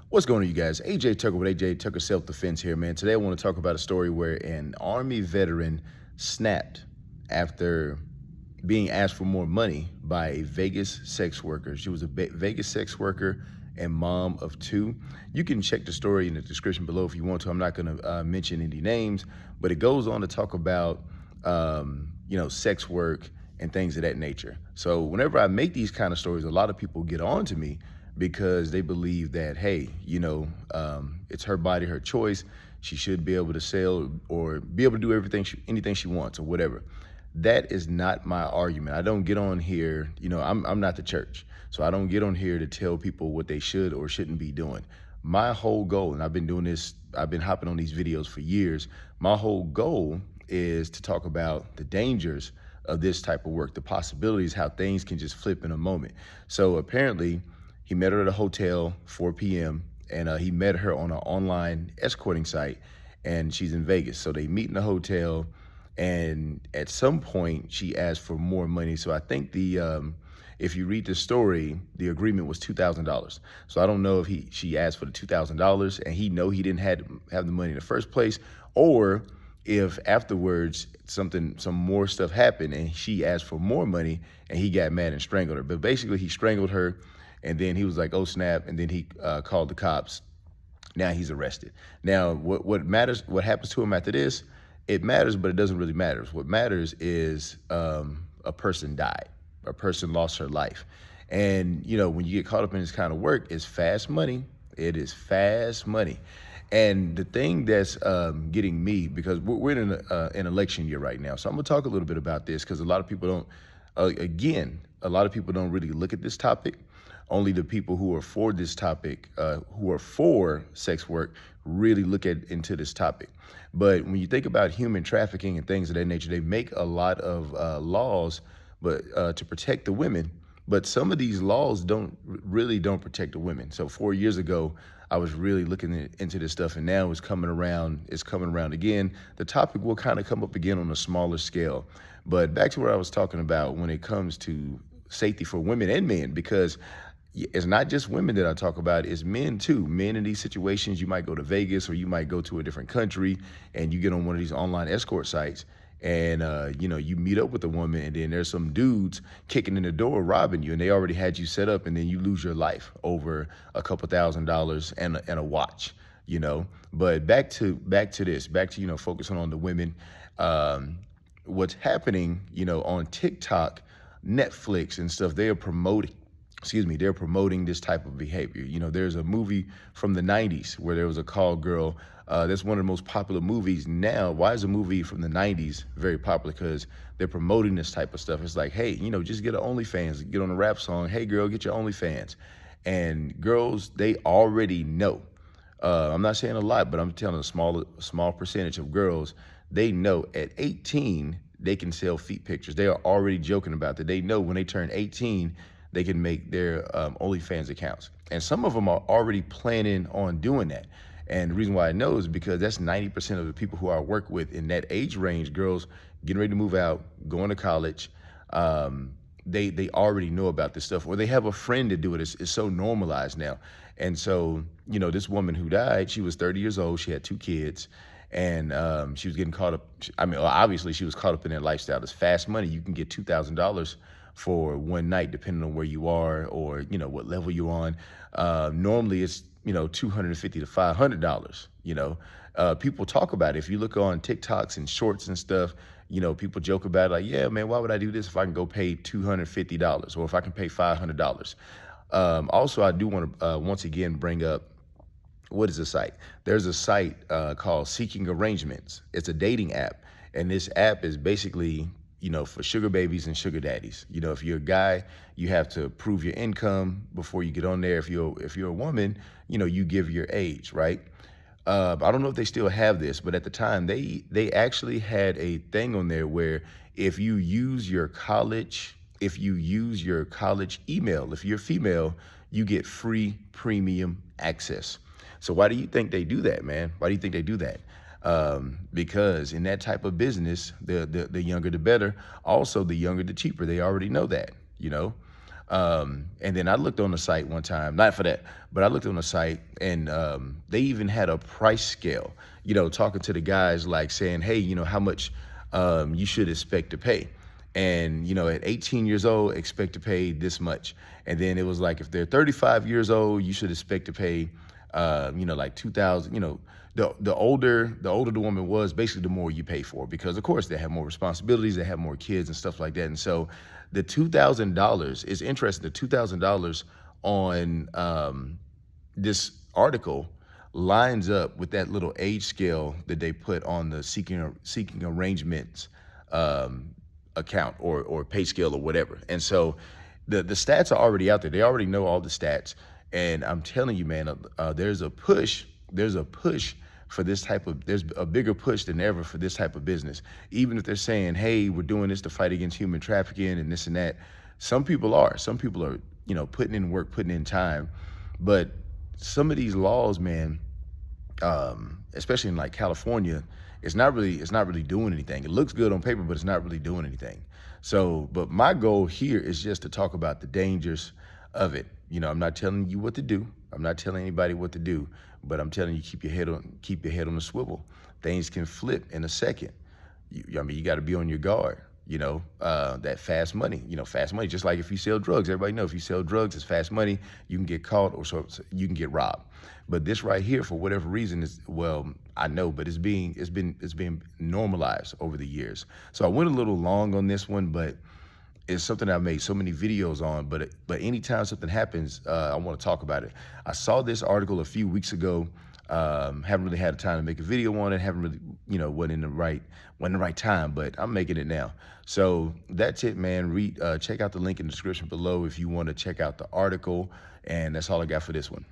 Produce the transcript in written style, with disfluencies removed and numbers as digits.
What's going on, you guys? AJ Tucker with AJ Tucker Self Defense here, man. Today I want to talk about a story where an Army veteran snapped after being asked for more money by a Vegas sex worker. She was a Vegas sex worker and mom of two. You can check the story in the description below if you want to. I'm not going to mention any names, but it goes on to talk about, sex work and things of that nature. So whenever I make these kind of stories, a lot of people get on to me because they believe that, hey, it's her body, her choice. She should be able to sell or be able to do anything she wants or whatever. That is not my argument. I don't get on here, I'm not the church. So I don't get on here to tell people what they should or shouldn't be doing. My whole goal, and I've been hopping on these videos for years. My whole goal is to talk about the dangers of this type of work, the possibilities, how things can just flip in a moment. So apparently, he met her at a hotel, 4 p.m., and he met her on an online escorting site, and she's in Vegas. So they meet in the hotel, and at some point, she asked for more money. So I think if you read the story, the agreement was $2,000. So I don't know if she asked for the $2,000 and he didn't have the money in the first place, or if afterwards some more stuff happened and she asked for more money and he got mad and strangled her. But basically, he strangled her. And then he was like, oh, snap. And then he called the cops. Now he's arrested. Now, what matters, what happens to him after this, it matters, but it doesn't really matter. What matters is a person died. A person lost her life. And, when you get caught up in this kind of work, it's fast money. It is fast money. And the thing that's getting me, because we're in an election year right now. So I'm going to talk a little bit about this because a lot of people don't really look at this topic. Only the people who are for this topic, who are for sex work, really look into this topic. But when you think about human trafficking and things of that nature, they make a lot of laws, but to protect the women. But some of these laws don't protect the women. So 4 years ago, I was really looking into this stuff, and now it's coming around. It's coming around again. The topic will kind of come up again on a smaller scale. But back to what I was talking about when it comes to safety for women and men, because it's not just women that I talk about, it's men too. Men in these situations, you might go to Vegas or you might go to a different country and you get on one of these online escort sites and, you meet up with a woman and then there's some dudes kicking in the door, robbing you, and they already had you set up, and then you lose your life over a couple $1,000s and a watch, But back to focusing on the women. What's happening, on TikTok, Netflix and stuff, they're promoting this type of behavior. There's a movie from the 90s where there was a call girl. That's one of the most popular movies now. Why is a movie from the 90s very popular? Because they're promoting this type of stuff. It's like, hey, just get an OnlyFans, get on a rap song. Hey, girl, get your OnlyFans. And girls, they already know. I'm not saying a lot, but I'm telling a small percentage of girls, they know at 18, they can sell feet pictures. They are already joking about that. They know when they turn 18, they can make their OnlyFans accounts. And some of them are already planning on doing that. And the reason why I know is because that's 90% of the people who I work with in that age range, girls getting ready to move out, going to college. They already know about this stuff, or they have a friend to do it. It's so normalized now. And so, this woman who died, she was 30 years old. She had 2 kids. And she was getting caught up. Obviously, she was caught up in that lifestyle. It's fast money. You can get $2,000 for one night, depending on where you are or, what level you're on. Normally, it's, $250 to $500, People talk about it. If you look on TikToks and shorts and stuff, people joke about it like, yeah, man, why would I do this if I can go pay $250 or if I can pay $500? Also, I do want to once again bring up, what is the site? There's a site called Seeking Arrangements. It's a dating app. And this app is basically, for sugar babies and sugar daddies. If you're a guy, you have to prove your income before you get on there. If you're a woman, you give your age, right? I don't know if they still have this, but at the time they actually had a thing on there where if you use your college email, if you're female, you get free premium access. So why do you think they do that, man? Why do you think they do that? Because in that type of business, the younger the better. Also, the younger the cheaper. They already know that, And then I looked on the site one time, not for that, but I looked on the site and they even had a price scale, talking to the guys like saying, hey, how much you should expect to pay. And, at 18 years old, expect to pay this much. And then it was like, if they're 35 years old, you should expect to pay, like 2,000, the older the woman was, basically the more you pay for, because of course they have more responsibilities, they have more kids and stuff like that. And so the $2,000 is interesting. The $2,000 on this article lines up with that little age scale that they put on the seeking arrangements account or pay scale or whatever. And so the stats are already out there. They already know all the stats. And I'm telling you, man, there's a push for this type of, there's a bigger push than ever for this type of business. Even if they're saying, hey, we're doing this to fight against human trafficking and this and that. Some people are, putting in work, putting in time. But some of these laws, man, especially in like California, it's not really doing anything. It looks good on paper, but it's not really doing anything. So, but my goal here is just to talk about the dangers of it. I'm not telling you what to do. I'm not telling anybody what to do, but I'm telling you, keep your head on the swivel. Things can flip in a second. You got to be on your guard. That fast money, just like if you sell drugs, everybody knows if you sell drugs, it's fast money. You can get caught or so you can get robbed. But this right here, for whatever reason, is, well, I know, but it's been normalized over the years. So I went a little long on this one, but it's something I've made so many videos on. But anytime something happens, I want to talk about it. I saw this article a few weeks ago. Haven't really had time to make a video on it. Haven't really, wasn't in the right time, but I'm making it now. So that's it, man. Check out the link in the description below if you want to check out the article. And that's all I got for this one.